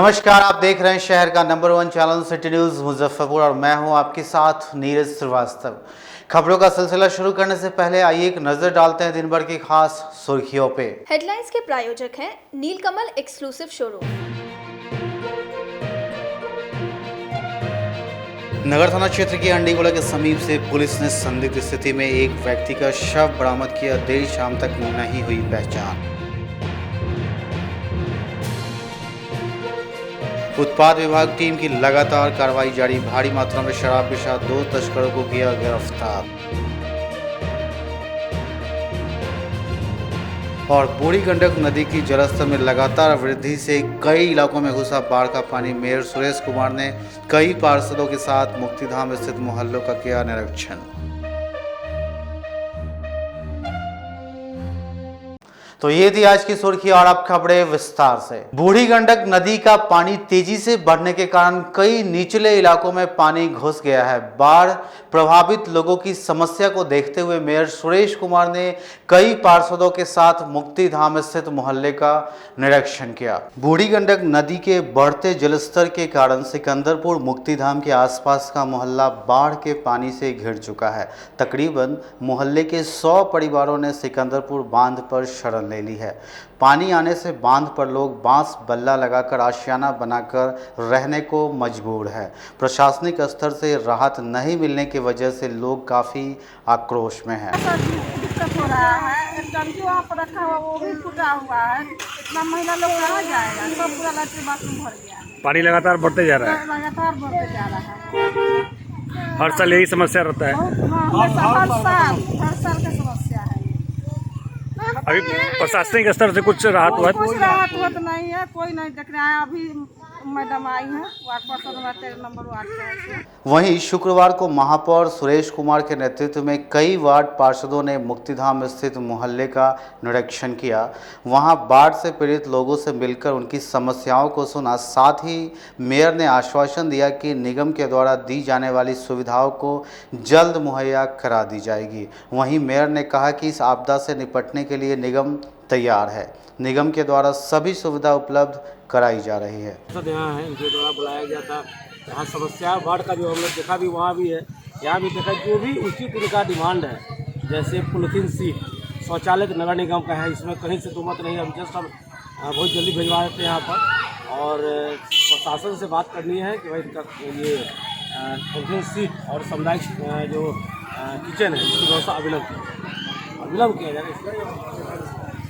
नमस्कार, आप देख रहे हैं शहर का number 1 channel city news Muzaffarpur और मैं हूं आपके साथ नीरज श्रीवास्तव। खबरों का सिलसिला शुरू करने से पहले आइए एक नजर डालते हैं दिन भर की खास सुर्खियों पे। हेडलाइंस के प्रायोजक हैं नीलकमल एक्सक्लूसिव शोरूम। नगर थाना क्षेत्र की अंडीगोला के समीप से पुलिस ने संदिग्ध स्थिति में एक व्यक्ति का शव बरामद किया। देर शाम तक नहीं हुई पहचान। उत्पाद विभाग टीम की लगातार कार्रवाई जारी। भारी मात्रा में शराब के साथ 2 तस्करों को किया गिरफ्तार। और बूढ़ी गंडक नदी की जलस्तर में लगातार वृद्धि से कई इलाकों में घुसा बाढ़ का पानी। मेयर सुरेश कुमार ने कई पार्षदों के साथ मुक्तिधाम स्थित मोहल्लों का किया निरीक्षण। तो ये थी आज की सुर्खी और अब खबरें विस्तार से। बूढ़ी गंडक नदी का पानी तेजी से बढ़ने के कारण कई निचले इलाकों में पानी घुस गया है। बाढ़ प्रभावित लोगों की समस्या को देखते हुए मेयर सुरेश कुमार ने कई पार्षदों के साथ मुक्तिधाम स्थित मोहल्ले का निरीक्षण किया। बूढ़ी गंडक नदी के बढ़ते जलस्तर के कारण सिकंदरपुर मुक्तिधाम के आसपास का मोहल्ला बाढ़ के पानी से घिर चुका है। तकरीबन मोहल्ले के 100 परिवारों ने सिकंदरपुर बांध पर शरण ले ली है। पानी आने से बांध पर लोग बांस बल्ला लगाकर आशियाना बनाकर रहने को मजबूर है। प्रशासनिक स्तर से राहत नहीं मिलने की वजह से लोग काफी आक्रोश में हैं। दिक्कत हो रहा है, एक टंकी वहाँ पर रखा हुआ वो भी फूटा हुआ है। इतना महिला लोग कहाँ जाएगा, सब पूरा लैट्रिन बाथरूम भर गया है। पानी लगातार बढ़ते जा रहा है। लगातार बढ़ते जा रहा है। हर साल यही समस्या रहता है। हर साल का समस्या है। अभी प्रशासनिक स्तर से कुछ राहत हुआ? कुछ राहत हुआ तो नहीं है, कोई नहीं देख रहा है। अभी मैडम आई हैं वार्ड पार्षद 13 नंबर वार्ड से। वहीं शुक्रवार को महापौर सुरेश कुमार के नेतृत्व में कई वार्ड पार्षदों ने मुक्तिधाम स्थित मोहल्ले का निरीक्षण किया। वहां बाढ़ से पीड़ित लोगों से मिलकर उनकी समस्याओं को सुना। साथ ही मेयर ने आश्वासन दिया कि निगम के द्वारा दी जाने वाली सुविधाओं को जल्द मुहैया करा दी जाएगी। वहीं मेयर ने कहा कि इस आपदा से निपटने के लिए निगम तैयार है। निगम के द्वारा सभी सुविधा उपलब्ध कराई जा रही है। यहाँ है, इनके द्वारा बुलाया गया था। यहाँ समस्या बाढ़ का जो हम लोग देखा भी वहाँ भी है, यहाँ भी देखा। जो भी उचित उनका डिमांड है, जैसे पॉलिथीन सीट, शौचालय नगर निगम का है, इसमें कहीं से दो मत नहीं। हम जस्ट अब बहुत जल्दी भिजवा देते हैं यहाँ पर। और प्रशासन से बात करनी है कि भाई ये पॉलिथीन सीट और सामुदायिक जो किचन है इसकी व्यवस्था अविलंब किया जाए।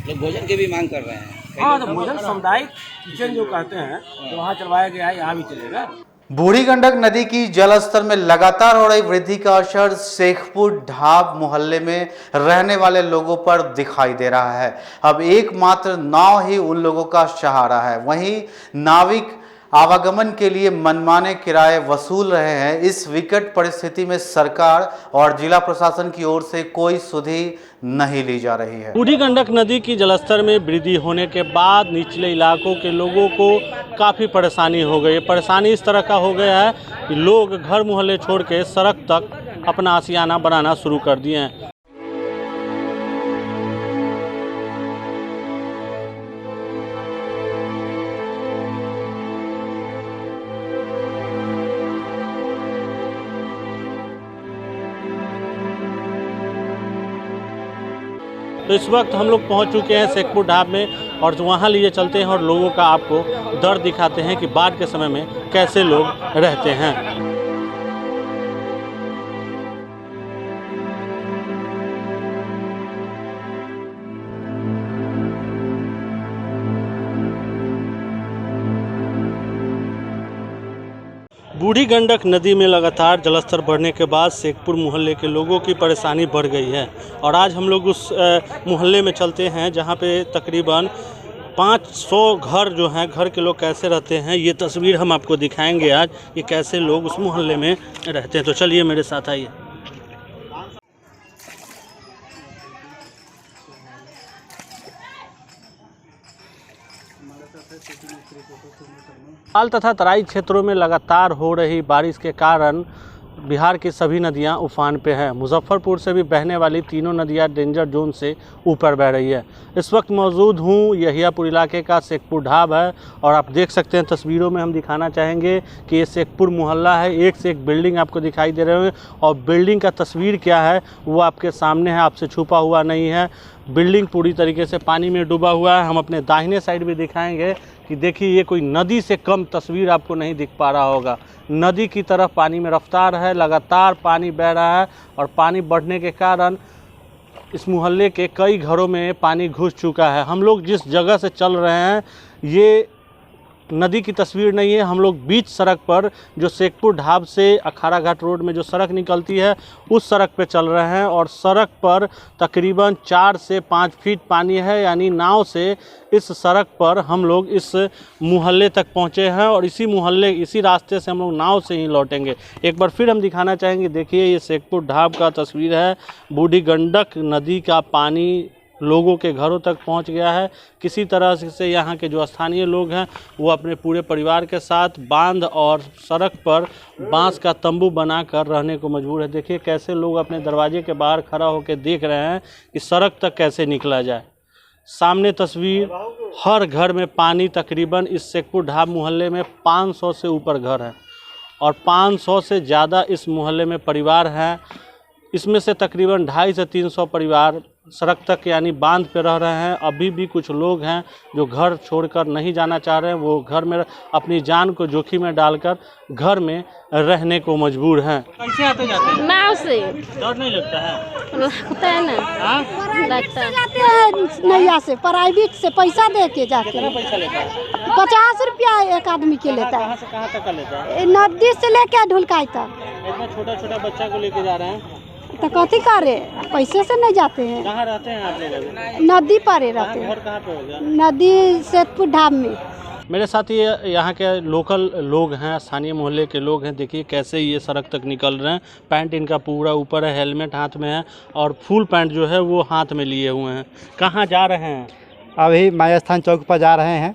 लोग भोजन की भी मांग कर रहे हैं। हाँ, तो भोजन सामुदायिक किचन जो कहते हैं तो वहाँ चलवाया गया है, यहाँ भी चलेगा। बूढ़ी गंडक नदी की जलस्तर में लगातार हो रही वृद्धि का असर शेखपुर ढाब मोहल्ले में रहने वाले लोगों पर दिखाई दे रहा है। अब एकमात्र नाव ही उन लोगों का सहारा है। वहीं नाविक आवागमन के लिए मनमाने किराए वसूल रहे हैं। इस विकट परिस्थिति में सरकार और जिला प्रशासन की ओर से कोई सुधि नहीं ली जा रही है। बूढ़ी गंडक नदी की जलस्तर में वृद्धि होने के बाद निचले इलाकों के लोगों को काफ़ी परेशानी हो गई है। परेशानी इस तरह का हो गया है कि लोग घर मोहल्ले छोड़ के सड़क तक अपना आशियाना बनाना शुरू कर दिए हैं। तो इस वक्त हम लोग पहुंच चुके हैं शेखपुर ढाब में और वहां लिए चलते हैं और लोगों का आपको दर्द दिखाते हैं कि बाढ़ के समय में कैसे लोग रहते हैं। बूढ़ी गंडक नदी में लगातार जलस्तर बढ़ने के बाद शेखपुर मोहल्ले के लोगों की परेशानी बढ़ गई है और आज हम लोग उस मोहल्ले में चलते हैं जहां पे तकरीबन 500 घर जो हैं, घर के लोग कैसे रहते हैं ये तस्वीर हम आपको दिखाएंगे आज, ये कैसे लोग उस मोहल्ले में रहते हैं। तो चलिए मेरे साथ आइए। हाल तथा तराई क्षेत्रों में लगातार हो रही बारिश के कारण बिहार की सभी नदियां उफान पे हैं। मुजफ्फरपुर से भी बहने वाली तीनों नदियां डेंजर जोन से ऊपर बह रही है। इस वक्त मौजूद हूं यहियापुर इलाके का शेखपुर ढाब है और आप देख सकते हैं तस्वीरों में हम दिखाना चाहेंगे कि ये शेखपुर मोहल्ला है। एक से एक बिल्डिंग आपको दिखाई दे रहे होंगे और बिल्डिंग का तस्वीर क्या है वो आपके सामने है, आपसे छुपा हुआ नहीं है। बिल्डिंग पूरी तरीके से पानी में डूबा हुआ है। हम अपने दाहिने साइड भी दिखाएंगे कि देखिए ये कोई नदी से कम तस्वीर आपको नहीं दिख पा रहा होगा। नदी की तरफ पानी में रफ्तार है, लगातार पानी बह रहा है और पानी बढ़ने के कारण इस मोहल्ले के कई घरों में पानी घुस चुका है। हम लोग जिस जगह से चल रहे हैं ये नदी की तस्वीर नहीं है। हम लोग बीच सड़क पर जो शेखपुर ढाब से अखाड़ा घाट रोड में जो सड़क निकलती है उस सड़क पे चल रहे हैं और सड़क पर तकरीबन 4 से 5 फीट पानी है, यानी नाव से इस सड़क पर हम लोग इस मोहल्ले तक पहुंचे हैं और इसी रास्ते से हम लोग नाव से ही लौटेंगे। एक बार फिर हम दिखाना चाहेंगे, देखिए ये शेखपुर ढाब का तस्वीर है। बूढ़ी गंडक नदी का पानी लोगों के घरों तक पहुंच गया है। किसी तरह से यहाँ के जो स्थानीय लोग हैं वो अपने पूरे परिवार के साथ बांध और सड़क पर बांस का तंबू बनाकर रहने को मजबूर है। देखिए कैसे लोग अपने दरवाजे के बाहर खड़ा होकर देख रहे हैं कि सड़क तक कैसे निकला जाए। सामने तस्वीर, हर घर में पानी। तकरीबन इस शेखपुर ढाब मोहल्ले में 500 से ऊपर घर हैं और 500 से ज़्यादा इस मोहल्ले में परिवार हैं। इसमें से तकरीबन 250 से 300 परिवार सड़क तक यानी बांध पे रह रहे हैं। अभी भी कुछ लोग हैं जो घर छोड़कर नहीं जाना चाह रहे हैं, वो घर में अपनी जान को जोखिम में डालकर घर में रहने को मजबूर हैं। कैसे आते जाते हैं? नाव से। डर नहीं लगता है? लगता है ना। हाँ? लगता है। जाते हैं नैया से, प्राइवेट से पैसा दे के जाते कितना हैं। पैसा लेता है? 50 रुपया एक आदमी के लेता है। कहाँ से कहाँ तक का लेता है? नदी से लेके ढुलकाई तक। इतना छोटा छोटा बच्चा को लेके जा रहे हैं तो कथी करे, पैसे से नहीं जाते हैं। कहाँ रहते हैं आप लोग अभी? नदी पर रहते हैं। घर कहाँ पे हो गया? नदी शेखपुर ढाब में। मेरे साथ ये यहाँ के लोकल लोग हैं, स्थानीय मोहल्ले के लोग हैं। देखिए कैसे ये सड़क तक निकल रहे हैं। पैंट इनका पूरा ऊपर है, हेलमेट हाथ में है और फुल पैंट जो है वो हाथ में लिए हुए हैं। कहाँ जा रहे हैं? अभी माया स्थान चौक पर जा रहे हैं।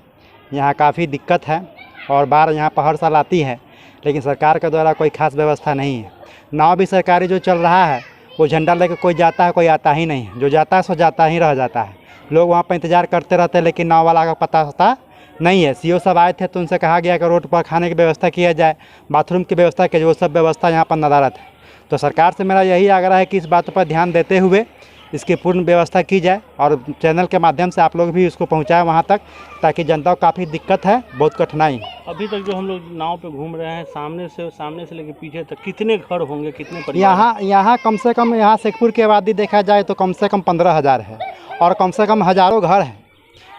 यहाँ काफ़ी दिक्कत है और बाढ़ यहाँ पर हर साल आती है, लेकिन सरकार के द्वारा कोई खास व्यवस्था नहीं है। नाव भी सरकारी जो चल रहा है वो झंडा लेकर कोई जाता है, कोई आता ही नहीं है। जो जाता है सो जाता ही रह जाता है। लोग वहाँ पर इंतज़ार करते रहते हैं, लेकिन नाव वाला का पता होता नहीं है। सीओ सब आए थे तो उनसे कहा गया कि रोड पर खाने की व्यवस्था किया जाए, बाथरूम की व्यवस्था की जाए, वो सब व्यवस्था यहाँ पर नदारत है। तो सरकार से मेरा यही आग्रह है कि इस बात पर ध्यान देते हुए इसकी पूर्ण व्यवस्था की जाए और चैनल के माध्यम से आप लोग भी इसको पहुँचाएँ वहाँ तक, ताकि जनता को काफ़ी दिक्कत है, बहुत कठिनाई। अभी तक जो हम लोग नाव पे घूम रहे हैं सामने से लेकर पीछे तक कितने घर होंगे, कितने परिवार? यहाँ कम से कम यहाँ शेखपुर की आबादी देखा जाए तो कम से कम 15,000 है और कम से कम हज़ारों घर हैं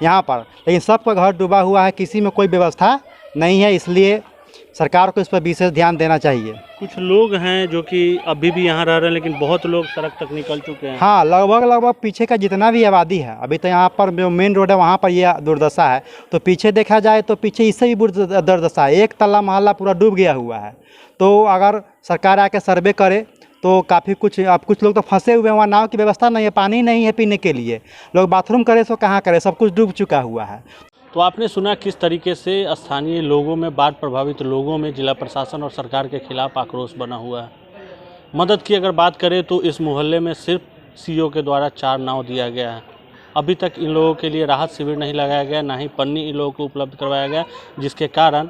यहाँ पर, लेकिन सबका घर डूबा हुआ है, किसी में कोई व्यवस्था नहीं है। इसलिए सरकार को इस पर विशेष ध्यान देना चाहिए। कुछ लोग हैं जो कि अभी भी यहाँ रह रहे हैं, लेकिन बहुत लोग सड़क तक निकल चुके हैं। हाँ, लगभग पीछे का जितना भी आबादी है, अभी तो यहाँ पर जो मेन रोड है वहाँ पर ये दुर्दशा है। तो पीछे देखा जाए तो पीछे इससे भी दुर्दशा है। एक तल्ला मोहल्ला पूरा डूब गया हुआ है। तो अगर सरकार आके सर्वे करे तो काफ़ी कुछ, अब कुछ लोग तो फंसे हुए हैं, वहाँ नाव की व्यवस्था नहीं है, पानी नहीं है पीने के लिए। लोग बाथरूम करे सो कहाँ करे, सब कुछ डूब चुका हुआ है। तो आपने सुना किस तरीके से स्थानीय लोगों में, बाढ़ प्रभावित लोगों में जिला प्रशासन और सरकार के खिलाफ आक्रोश बना हुआ है। मदद की अगर बात करें तो इस मोहल्ले में सिर्फ सीओ के द्वारा 4 नाव दिया गया है। अभी तक इन लोगों के लिए राहत शिविर नहीं लगाया गया, ना ही पन्नी इन लोगों को उपलब्ध करवाया गया, जिसके कारण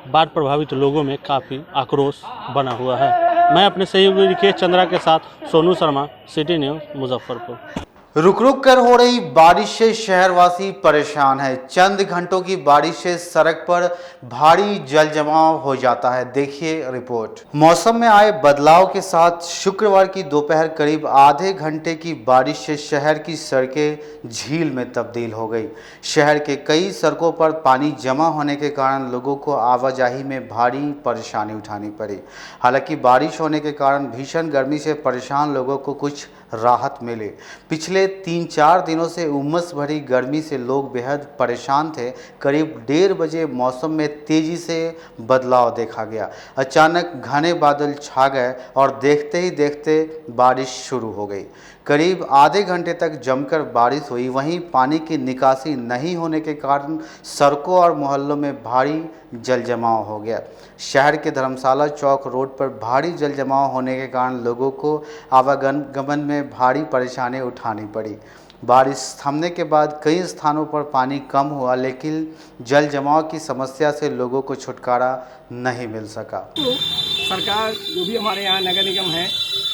बाढ़ प्रभावित लोगों में काफ़ी आक्रोश बना हुआ है। मैं अपने सहयोगी रिकेश चंद्रा के साथ सोनू शर्मा, सिटी न्यूज़, मुजफ्फरपुर। रुक रुक कर हो रही बारिश से शहरवासी परेशान है। चंद घंटों की बारिश से सड़क पर भारी जल जमाव हो जाता है। देखिए रिपोर्ट। मौसम में आए बदलाव के साथ शुक्रवार की दोपहर करीब आधे घंटे की बारिश से शहर की सड़कें झील में तब्दील हो गई। शहर के कई सड़कों पर पानी जमा होने के कारण लोगों को आवाजाही में भारी परेशानी उठानी पड़ी। हालांकि बारिश होने के कारण भीषण गर्मी से परेशान लोगों को कुछ राहत मिले। पिछले 3-4 दिनों से उमस भरी गर्मी से लोग बेहद परेशान थे। करीब 1:30 बजे मौसम में तेजी से बदलाव देखा गया। अचानक घने बादल छा गए और देखते ही देखते बारिश शुरू हो गई। करीब आधे घंटे तक जमकर बारिश हुई। वहीं पानी की निकासी नहीं होने के कारण सड़कों और मोहल्लों में भारी जल जमाव हो गया। शहर के धर्मशाला चौक रोड पर भारी जल जमाव होने के कारण लोगों को आवागमन में भारी परेशानी उठानी पड़ी। बारिश थमने के बाद कई स्थानों पर पानी कम हुआ, लेकिन जल जमाव की समस्या से लोगों को छुटकारा नहीं मिल सका। सरकार जो भी हमारे यहाँ नगर निगम है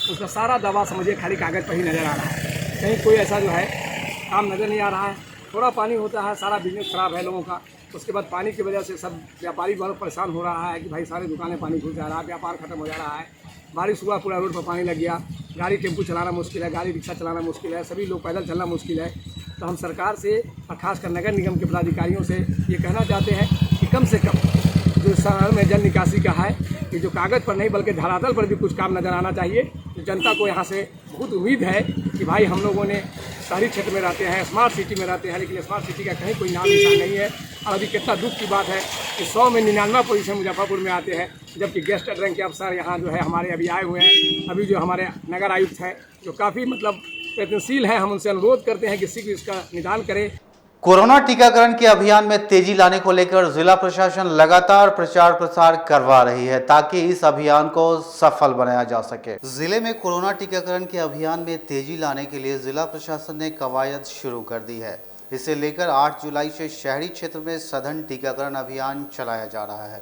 उसका सारा दवा समझिए खाली कागज़ पर ही नज़र आ रहा है। कहीं कोई ऐसा जो है काम नज़र नहीं आ रहा है। थोड़ा पानी होता है, सारा बिजनेस खराब है लोगों का। उसके बाद पानी की वजह से सब व्यापारी बहुत परेशान हो रहा है कि भाई सारे दुकानें पानी घुस जा रहा है, व्यापार खत्म हो जा रहा है। बारिश हुआ, पूरा रोड पर पानी लग गया, गाड़ी टेम्पू चलाना मुश्किल है, गाड़ी रिक्शा चलाना मुश्किल है, सभी लोग पैदल चलना मुश्किल है। तो हम सरकार से और खासकर नगर निगम के पदाधिकारियों से ये कहना चाहते हैं कि कम से कम जो शहर में जल निकासी का है कि जो कागज़ पर नहीं बल्कि धरातल पर भी कुछ काम नज़र आना चाहिए। तो जनता को यहाँ से बहुत उम्मीद है कि भाई हम लोगों ने शहरी क्षेत्र में रहते हैं, स्मार्ट सिटी में रहते हैं, लेकिन स्मार्ट सिटी का कहीं कोई नाम निशान नहीं है। और अभी कितना दुख की बात है कि 100 में 99 पोजीशन मुजफ्फरपुर में आते हैं, जबकि गेस्ट रैंक के अफसर यहाँ जो है हमारे अभी आए हुए हैं। अभी जो हमारे नगर आयुक्त हैं जो काफ़ी मतलब प्रयत्नशील हैं, हम उनसे अनुरोध करते हैं कि शीघ्र इसका निदान करें। कोरोना टीकाकरण के अभियान में तेजी लाने को लेकर जिला प्रशासन लगातार प्रचार प्रसार करवा रही है ताकि इस अभियान को सफल बनाया जा सके। जिले में कोरोना टीकाकरण के अभियान में तेजी लाने के लिए जिला प्रशासन ने कवायद शुरू कर दी है। इसे लेकर 8 जुलाई से शहरी क्षेत्र में सघन टीकाकरण अभियान चलाया जा रहा है।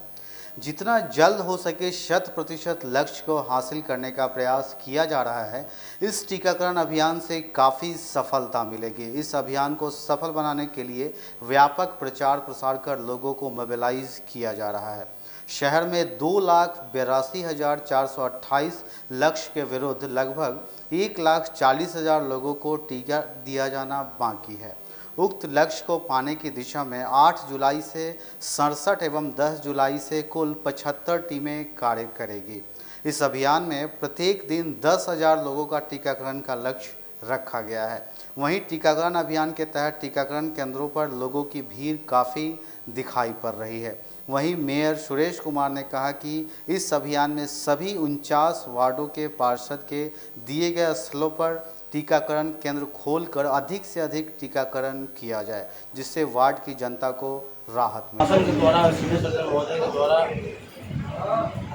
जितना जल्द हो सके 100% लक्ष्य को हासिल करने का प्रयास किया जा रहा है। इस टीकाकरण अभियान से काफ़ी सफलता मिलेगी। इस अभियान को सफल बनाने के लिए व्यापक प्रचार प्रसार कर लोगों को मोबिलाइज किया जा रहा है। शहर में 2,82,428 लक्ष्य के विरुद्ध लगभग 1,40,000 लोगों को टीका दिया जाना बाकी है। उक्त लक्ष्य को पाने की दिशा में 8 जुलाई से 67 एवं 10 जुलाई से कुल 75 टीमें कार्य करेगी। इस अभियान में प्रत्येक दिन 10,000 लोगों का टीकाकरण का लक्ष्य रखा गया है। वहीं टीकाकरण अभियान के तहत टीकाकरण केंद्रों पर लोगों की भीड़ काफ़ी दिखाई पड़ रही है। वहीं मेयर सुरेश कुमार ने कहा कि इस अभियान में सभी 49 वार्डों के पार्षद के दिए गए स्थलों पर टीकाकरण केंद्र खोलकर अधिक से अधिक टीकाकरण किया जाए, जिससे वार्ड की जनता को राहत मिले। शासन के द्वारा महोदय के द्वारा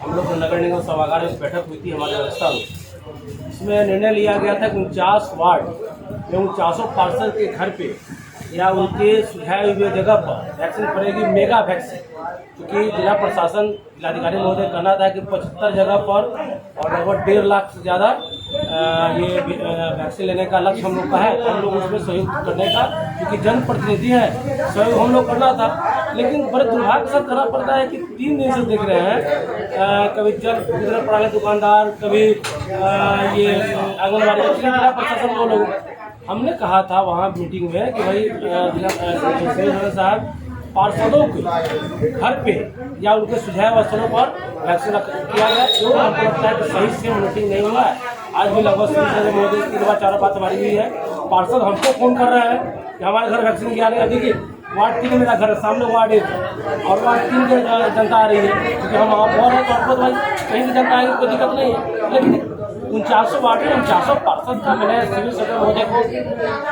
हम लोग नगर निगम सभागार में बैठक हुई थी हमारे व्यवस्था में। इसमें निर्णय लिया गया था कि 49 वार्ड में 49 पार्षद के घर पे या उनके सुझाए हुए जगह पर वैक्सीन पड़ेगी, मेगा वैक्सीन। क्योंकि जिला प्रशासन जिलाधिकारी महोदय कहना था कि 75 जगह पर और लगभग 1.5 लाख से ज़्यादा ये वैक्सीन लेने का लक्ष्य हम लोग का है। हम लोग उसमें सहयोग करने का, क्योंकि जनप्रतिनिधि हैं, सहयोग हम लोग करना था। लेकिन बड़े दुर्भाग्य से करना पड़ता है कि 3 दिन से देख रहे हैं कभी जल वितरण प्रणाली दुकानदार, कभी ये आंगनबाड़ी, जिला प्रशासन को लोग। हमने कहा था वहाँ मीटिंग में कि भाई जिला साहब पार्षदों के घर पे या उनके सुझाव स्थलों पर वैक्सीन किया गया। जो हमको लगता है कि सही से मीटिंग नहीं हुआ है। आज भी लगभग 3 बार 4 बात हमारी हुई है। पार्षद हमको फोन कर रहे हैं कि हमारे घर वैक्सीन की आ रही है। देखिए वार्ड 3 मेरा घर सामने वार्ड 1 और वार्ड 3 के जनता आ रही है, क्योंकि हम और है तो आपको भाई कहीं की जनता आएगी, कोई दिक्कत नहीं है। लेकिन 49 वार्ड में 49 पार्षद का मैंने सिविल सर्जन महोदय को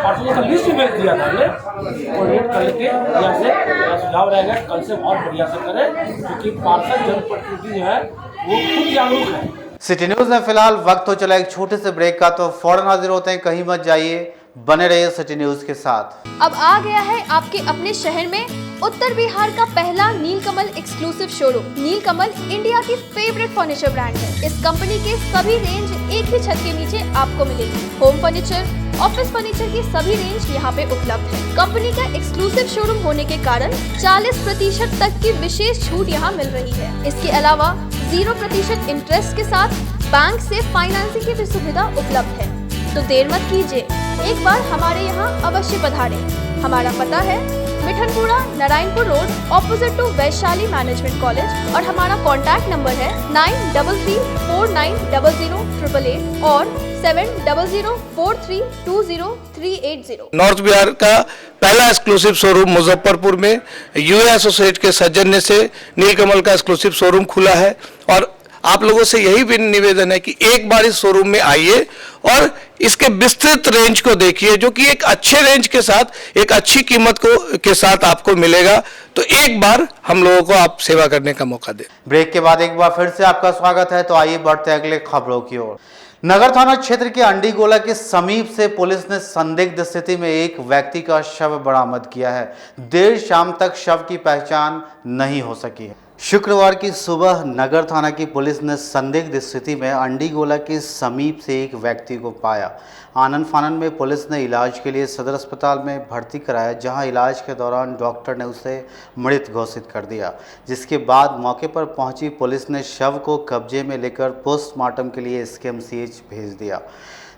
पार्षदों का लिस्ट भेज दिया था। कोऑर्डिनेट करके यहाँ से सुझाव रहेगा कल से और बढ़िया से करें, क्योंकि पार्षद जनप्रतिनिधि जो है वो खुद जागरूक है। सिटी न्यूज़ में फिलहाल वक्त हो चला एक छोटे से ब्रेक का, तो फौरन हाजिर होते हैं। कहीं मत जाइए, बने रहिए सिटी न्यूज़ के साथ। अब आ गया है आपके अपने शहर में उत्तर बिहार का पहला नीलकमल एक्सक्लूसिव शोरूम। नीलकमल इंडिया की फेवरेट फर्नीचर ब्रांड है। इस कंपनी के सभी रेंज एक ही छत के नीचे आपको मिलेगी। होम फर्नीचर, ऑफिस फर्नीचर की सभी रेंज यहाँ पे उपलब्ध है। कंपनी का एक्सक्लूसिव शोरूम होने के कारण 40% तक की विशेष छूट यहाँ मिल रही है। इसके अलावा 0% इंटरेस्ट के साथ बैंक से फाइनेंसिंग की भी सुविधा उपलब्ध है। तो देर मत कीजिए, एक बार हमारे यहाँ अवश्य पधारें। हमारा पता है Mithanpura, Narayanpur road, opposite to Vaishali management college. और हमारा कॉन्टैक्ट नंबर है 9334900888 और 7004320380। नॉर्थ बिहार का पहला एक्सक्लूसिव शोरूम मुजफ्फरपुर में यूए एसोसिएट के सौजन्य से नीलकमल का एक्सक्लूसिव शोरूम खुला है। और आप लोगों से यही भी निवेदन है कि एक बार इस शोरूम में आइए और इसके विस्तृत रेंज को देखिए, जो कि एक अच्छे रेंज के साथ एक अच्छी कीमत के साथ आपको मिलेगा। तो एक बार हम लोगों को आप सेवा करने का मौका दें। ब्रेक के बाद एक बार फिर से आपका स्वागत है। तो आइए बढ़ते अगले खबरों की ओर। नगर थाना क्षेत्र के अंडीगोला के समीप से पुलिस ने संदिग्ध स्थिति में एक व्यक्ति का शव बरामद किया है। देर शाम तक शव की पहचान नहीं हो सकी है। शुक्रवार की सुबह नगर थाना की पुलिस ने संदिग्ध स्थिति में अंडीगोला के समीप से एक व्यक्ति को पाया। आनन फानन में पुलिस ने इलाज के लिए सदर अस्पताल में भर्ती कराया, जहां इलाज के दौरान डॉक्टर ने उसे मृत घोषित कर दिया। जिसके बाद मौके पर पहुंची पुलिस ने शव को कब्जे में लेकर पोस्टमार्टम के लिए एसकेएमसीएच भेज दिया।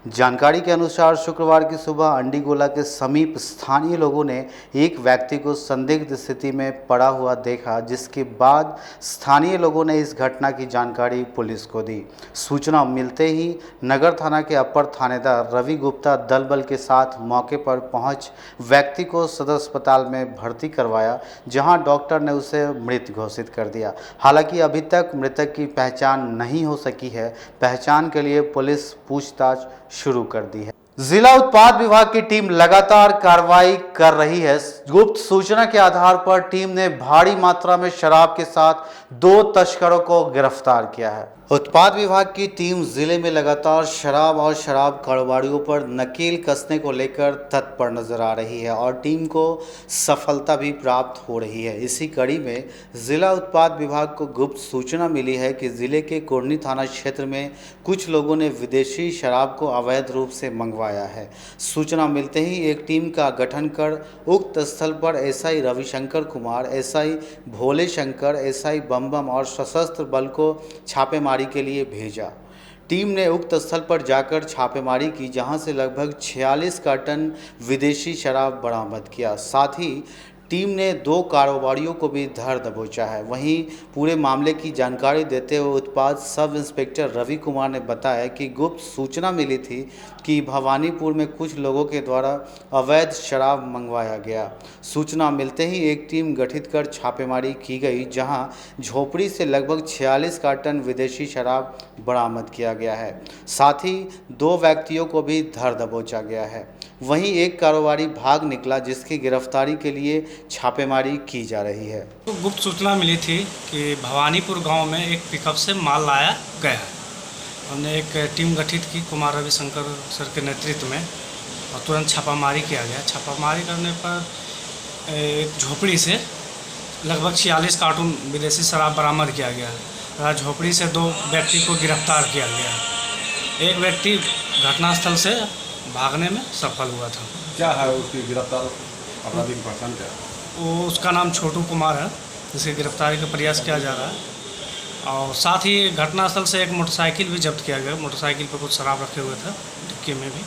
जानकारी के अनुसार शुक्रवार की सुबह अंडीगोला के समीप स्थानीय लोगों ने एक व्यक्ति को संदिग्ध स्थिति में पड़ा हुआ देखा, जिसके बाद स्थानीय लोगों ने इस घटना की जानकारी पुलिस को दी। सूचना मिलते ही नगर थाना के अपर थानेदार रवि गुप्ता दल बल के साथ मौके पर पहुंच व्यक्ति को सदर अस्पताल में भर्ती करवाया, जहां डॉक्टर ने उसे मृत घोषित कर दिया। हालांकि अभी तक मृतक की पहचान नहीं हो सकी है। पहचान के लिए पुलिस पूछताछ शुरू कर दी है। जिला उत्पाद विभाग की टीम लगातार कार्रवाई कर रही है। गुप्त सूचना के आधार पर टीम ने भारी मात्रा में शराब के साथ 2 तस्करों को गिरफ्तार किया है। उत्पाद विभाग की टीम जिले में लगातार शराब और शराब कारोबारियों पर नकेल कसने को लेकर तत्पर नजर आ रही है और टीम को सफलता भी प्राप्त हो रही है। इसी कड़ी में जिला उत्पाद विभाग को गुप्त सूचना मिली है कि जिले के कुर्नी थाना क्षेत्र में कुछ लोगों ने विदेशी शराब को अवैध रूप से मंगवाया है। सूचना मिलते ही एक टीम का गठन कर उक्त स्थल पर SI Ravishankar Kumar, SI Bhole Shankar, SI बम और सशस्त्र बल को छापेमारी के लिए भेजा। टीम ने उक्त स्थल पर जाकर छापेमारी की, जहां से लगभग 46 कार्टन विदेशी शराब बरामद किया। साथ ही टीम ने 2 कारोबारियों को भी धर दबोचा है। वहीं पूरे मामले की जानकारी देते हुए उत्पाद सब इंस्पेक्टर रवि कुमार ने बताया कि गुप्त सूचना मिली थी कि भवानीपुर में कुछ लोगों के द्वारा अवैध शराब मंगवाया गया। सूचना मिलते ही एक टीम गठित कर छापेमारी की गई, जहां झोपड़ी से लगभग 46 कार्टन विदेशी शराब बरामद किया गया है। साथ ही 2 व्यक्तियों को भी धर दबोचा गया है। वहीं एक कारोबारी भाग निकला, जिसकी गिरफ्तारी के लिए छापेमारी की जा रही है। तो गुप्त सूचना मिली थी कि भवानीपुर गांव में एक पिकअप से माल लाया गया है। हमने एक टीम गठित की कुमार रविशंकर सर के नेतृत्व में और तुरंत छापामारी किया गया। छापामारी करने पर एक झोपड़ी से लगभग 46 कार्टून विदेशी शराब बरामद किया गया। झोपड़ी से 2 व्यक्ति को गिरफ्तार किया गया। एक व्यक्ति घटनास्थल से भागने में सफल हुआ था। क्या है उसकी गिरफ्तार अपराधी की पहचान क्या है? वो उसका नाम छोटू कुमार है, जिसकी गिरफ्तारी का प्रयास किया जा रहा है। और साथ ही घटनास्थल से एक मोटरसाइकिल भी जब्त किया गया। मोटरसाइकिल पर कुछ शराब रखे हुए थे, डिक्की में भी।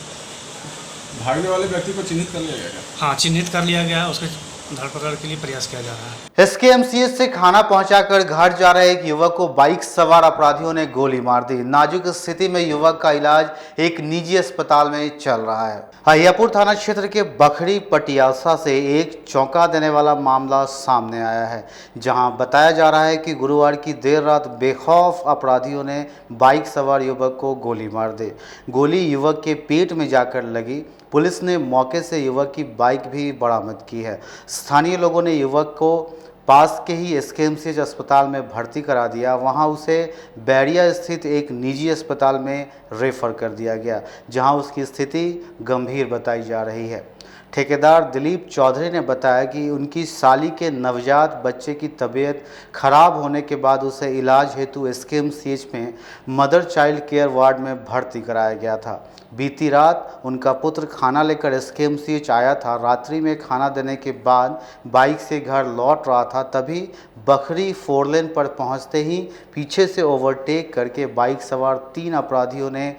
भागने वाले व्यक्ति को चिन्हित कर लिया गया? हाँ, चिन्हित कर लिया गया है। उसके धरपकड़ के लिए प्रयास किया जा रहा है। एसकेएमसीएच से खाना पहुंचाकर घर जा रहे एक युवक को बाइक सवार अपराधियों ने गोली मार दी। नाजुक स्थिति में युवक का इलाज एक निजी अस्पताल में चल रहा है। अहियापुर थाना क्षेत्र के बखरी पटियासा से एक चौंका देने वाला मामला सामने आया है, जहां बताया जा रहा है कि गुरुवार की देर रात बेखौफ अपराधियों ने बाइक सवार युवक को गोली मार दी। गोली युवक के पेट में जाकर लगी। पुलिस ने मौके से युवक की बाइक भी बरामद की है। स्थानीय लोगों ने युवक को पास के ही एसकेएमसीएच अस्पताल में भर्ती करा दिया। वहां उसे बैरिया स्थित एक निजी अस्पताल में रेफर कर दिया गया, जहां उसकी स्थिति गंभीर बताई जा रही है। ठेकेदार दिलीप चौधरी ने बताया कि उनकी साली के नवजात बच्चे की तबीयत खराब होने के बाद उसे इलाज हेतु एसकेएमसीएच में मदर चाइल्ड केयर वार्ड में भर्ती कराया गया था। बीती रात उनका पुत्र खाना लेकर एसकेएमसीएच आया था। रात्रि में खाना देने के बाद बाइक से घर लौट रहा था, तभी बखरी 4 लेन पर पहुंचते ही पीछे से ओवरटेक करके बाइक सवार 3 अपराधियों ने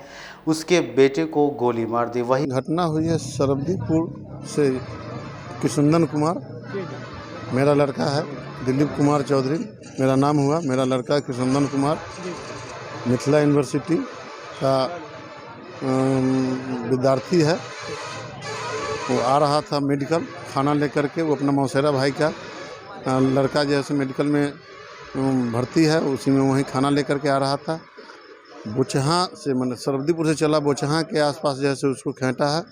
उसके बेटे को गोली मार दी। वही घटना हुई है सरब्दीपुर से कृष्णनंदन कुमार मेरा लड़का है दिलीप कुमार चौधरी, मेरा नाम हुआ। मेरा लड़का कृष्णनंदन कुमार मिथिला यूनिवर्सिटी का विद्यार्थी है। वो आ रहा था मेडिकल खाना लेकर के। वो अपना मौसेरा भाई का लड़का जैसे मेडिकल में भर्ती है, उसी में वहीं खाना लेकर के आ रहा था। बोचहा से मैंने सरवदीपुर से चला, बोचहा के आसपास जैसे उसको खेंटा है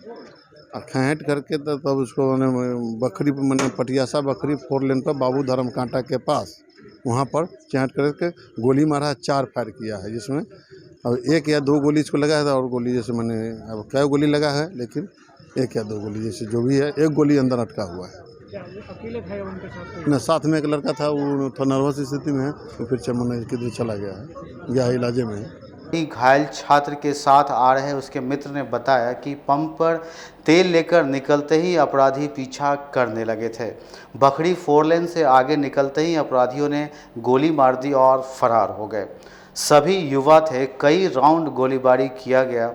और खेंट करके तब उसको मैंने बखरी मैंने पटियासा बखरी 4 लेन पर बाबू धर्म कांटा के पास वहाँ पर चेंट करके गोली मारा, 4 फायर किया है, जिसमें अब 1 या 2 गोली इसको लगा है और गोली जैसे मैंने अब क्या गोली लगा है, लेकिन 1 या 2 गोली जैसे जो भी है, 1 गोली अंदर अटका हुआ है। अकेले थे उनके साथ? न, साथ में एक लड़का था, वो थोड़ा नर्वस स्थिति में है, तो फिर चमन किधर चला गया है, यह इलाजे में है। घायल छात्र के साथ आ रहे उसके मित्र ने बताया कि पंप पर तेल लेकर निकलते ही अपराधी पीछा करने लगे थे। बखरी 4 लेन से आगे निकलते ही अपराधियों ने गोली मार दी और फरार हो गए। सभी युवा थे। कई राउंड गोलीबारी किया गया,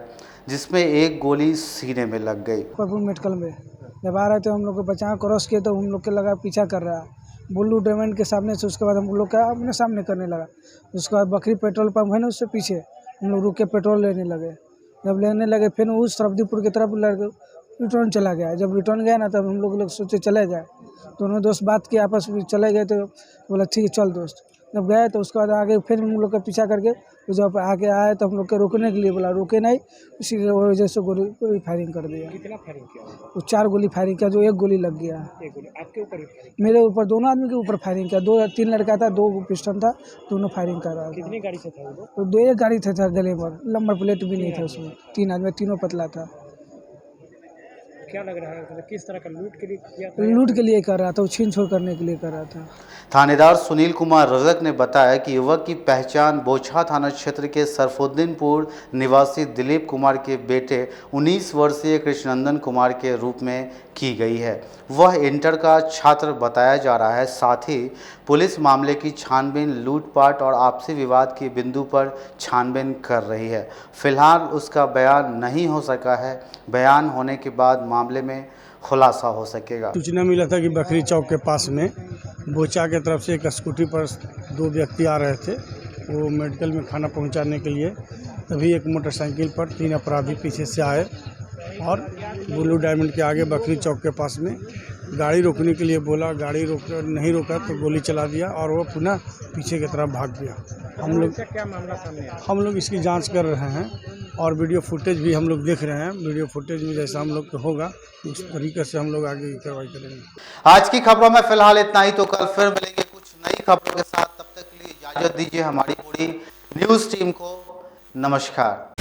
जिसमें 1 गोली सीने में लग गई। मेडिकल में जब आ रहे थे, हम लोग को बचाव क्रॉस किए तो हम लोग के लगा पीछा कर रहा है बुल्लू डायमंड के सामने से। उसके बाद हम लोग का अपने सामने करने लगा। उसके बाद बकरी पेट्रोल पंप है ना, उससे पीछे हम लोग रुक के पेट्रोल लेने लगे। जब लेने लगे फिर उस सरवदीपुर की तरफ रिटर्न चला गया। जब रिटर्न गया ना, तब हम लोग सोचे चले जाए। दोनों दोस्त बात किए आपस में, चले गए तो बोला ठीक है चल दोस्त। जब गए तो उसके बाद आगे फिर हम लोग का पीछा करके जब आगे आए तो हम लोग के रोकने के लिए बोला, रुके नहीं, इसी वजह से गोली फायरिंग कर दिया। कितना फायरिंग किया? वो 4 गोली फायरिंग किया, जो 1 गोली लग गया। 1 गोली आपके ऊपर? मेरे ऊपर, दोनों आदमी के ऊपर फायरिंग किया। 2-3 लड़का था, 2 पिस्टन था, दोनों फायरिंग कर रहा था। कितनी गाड़ी से था वो? तो 2 गाड़ी था गले पर, नंबर प्लेट भी नहीं था उसमें। 3 आदमी, तीनों पतला था। क्या लग रहा है किस तरह का लूट के लिए किया था? लूट के लिए कर रहा था, वो छीन छोड़ करने के लिए कर रहा था। थानेदार सुनील कुमार रजक ने बताया कि युवक की पहचान बोचहा थाना क्षेत्र के सरफुद्दीनपुर निवासी दिलीप कुमार के बेटे 19 वर्षीय कृष्णनंदन कुमार के रूप में की गई है। वह इंटर का छात्र बताया जा रहा है। साथ ही पुलिस मामले की छानबीन, लूटपाट और आपसी विवाद की बिंदु पर छानबीन कर रही है। फिलहाल उसका बयान नहीं हो सका है। बयान होने के बाद मामले में खुलासा हो सकेगा। सूचना मिला था कि बकरी चौक के पास में बोचा के तरफ से एक स्कूटी पर 2 व्यक्ति आ रहे थे, वो मेडिकल में खाना पहुंचाने के लिए। तभी एक मोटरसाइकिल पर 3 अपराधी पीछे से आए और बुल्लू डायमंड के आगे बकरी चौक के पास में गाड़ी रोकने के लिए बोला। गाड़ी नहीं रोका तो गोली चला दिया और वो पुनः पीछे की तरफ भाग गया। क्या मामला सामने आया? हम लोग इसकी जांच कर रहे हैं और वीडियो फुटेज भी हम लोग देख रहे हैं। वीडियो फुटेज में जैसा हम लोग को होगा उस तरीके से हम लोग आगे की कार्रवाई करेंगे। आज की खबरों में फिलहाल इतना ही। तो कल फिर मिलेंगे कुछ नई खबरों के साथ। तब तक के लिए इजाजत दीजिए हमारी पूरी न्यूज़ टीम को। नमस्कार।